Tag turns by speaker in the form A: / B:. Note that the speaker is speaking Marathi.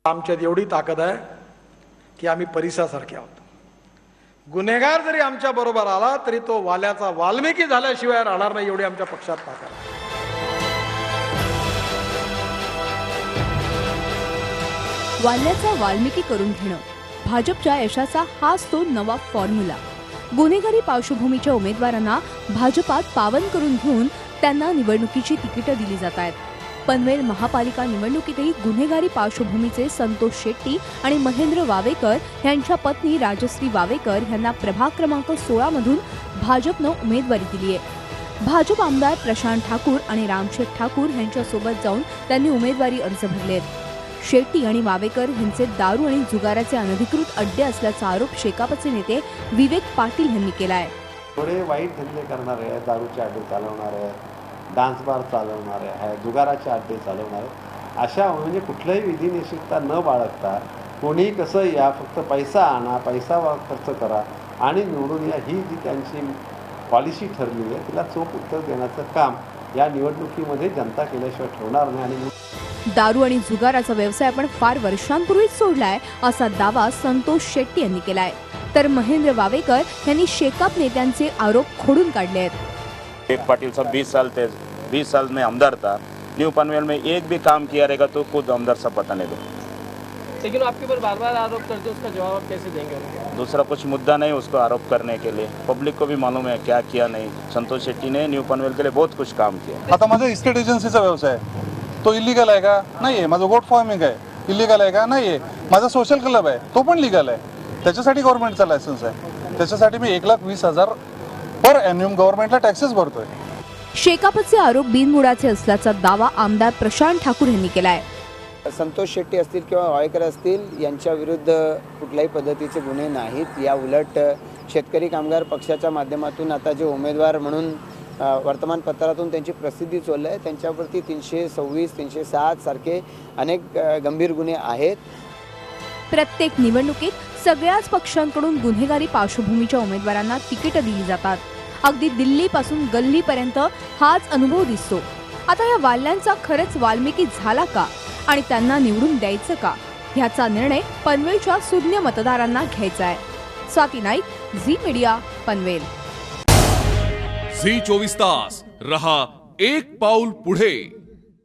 A: आमच्यात एवढी ताकद आहे की आम्ही परिसासारखे आहोत. गुन्हेगार जरी आमच्या बरोबर आला तरी तो वाल्याचा वाल्मिकी झाल्याशिवाय राहणार नाही, एवढी आमच्या पक्षात ताकद आहे.
B: वाल्याचा वाल्मिकी करून घेणं भाजपच्या यशाचा हाच तो नवा फॉर्म्युला. गुन्हेगारी पार्श्वभूमीच्या उमेदवारांना भाजपात पावन करून घेऊन त्यांना निवडणुकीची तिकीटं दिली जात आहेत. पनवेल महापालिका निवडणुकीतही गुन्हेगारी पार्श्वभूमीचे संतोष शेट्टी आणि महेंद्र वावेकर यांच्या पत्नी राजश्री वावेकर यांना प्रभाग क्रमांक 16 मधून भाजपनं उमेदवारी दिली आहे. भाजप आमदार प्रशांत ठाकूर आणि रामशेठ ठाकूर यांच्यासोबत जाऊन त्यांनी उमेदवारी अर्ज भरले आहेत. शेट्टी आणि वावेकर यांचे दारू आणि जुगाराचे अनधिकृत अड्डे असल्याचा आरोप शेकापचे नेते विवेक पाटील यांनी केला आहे.
C: थोडे वाईट धंदे करणारे आहेत, दारूचे अड्डे चालवणारे, डान्स बार चालवणारे आहे, जुगाराचे अड्डे चालवणारे, अशा म्हणजे कुठल्याही विधिनिषेधता न बाळगता कोणी कसं या, फक्त पैसा आणा, पैसा खर्च करा आणि निवडून या, ही जी त्यांची पॉलिसी ठरली आहे तिला चोख उत्तर देण्याचं काम या निवडणुकीमध्ये जनता केल्याशिवाय ठेवणार नाही. आणि
B: दारू आणि जुगाराचा व्यवसाय आपण फार वर्षांपूर्वीच सोडलाय असा दावा संतोष शेट्टी यांनी केलाय. तर महेंद्र वावेकर यांनी शेकाप नेत्यांचे आरोप खोडून काढले आहेत.
D: एक पाटिल साहब 20 साल में आमदार था, न्यू पनवेल में एक भी काम किया रहेगा तो खुद आमदार साहब बताने दो.
E: लेकिन आपके ऊपर बार बार आरोप करते, उसका जवाब आप कैसे देंगे?
D: दूसरा कुछ मुद्दा नहीं उसको आरोप करने के लिए, पब्लिक को भी मालूम है क्या किया नहीं. संतोष शेट्टी ने न्यू पनवेल के लिए बहुत कुछ काम किया.
F: आता माझा इस्टेट एजन्सीचा व्यवसाय आहे, तो इलिगल आहे का? नाही आहे. माझं गोट फार्मिंग आहे, इलिगल आहे का? नाही आहे. माझा सोशल क्लब आहे, तो पण लिगल आहे. त्याच्यासाठी गव्हर्नमेंटचा लायसन्स आहे. त्याच्यासाठी मी 1,20,000 पर ॲन्युअम गव्हर्नमेंटला टॅक्सेस भरतोय.
B: शेकापचे आरोप बिनबुडाचे असल्याचा दावा आमदार प्रशांत ठाकूर यांनी केला आहे.
G: संतोष शेट्टी असतील किंवा वावेकर असतील यांच्या विरुद्ध कुठल्याही पद्धतीचे गुन्हे नाहीत. या उलट शेतकरी कामगार पक्षाच्या माध्यमातून आता जे उमेदवार म्हणून वर्तमानपत्रातून त्यांची प्रसिद्धी चालली आहे, त्यांच्यावरती 326, 307 सारखे अनेक गंभीर गुन्हे आहेत.
B: प्रत्येक निवडणुकीत सगळ्याच पक्षांकडून गुन्हेगारी पार्श्वभूमीच्या उमेदवारांना तिकीटं दिली जातात. अगदी दिल्लीपासून गल्लीपर्यंत हाच अनुभव दिसतो. आता या वाल्यांचा खरंच वाल्मिकी झाला का आणि त्यांना निवडून द्यायचं का, ह्याचा निर्णय पनवेलच्या सुज्ञ मतदारांना घ्यायचा आहे. Swati Naik, Zee media, Panvel.
H: Zee 24 तास रहा एक पाऊल पुढे.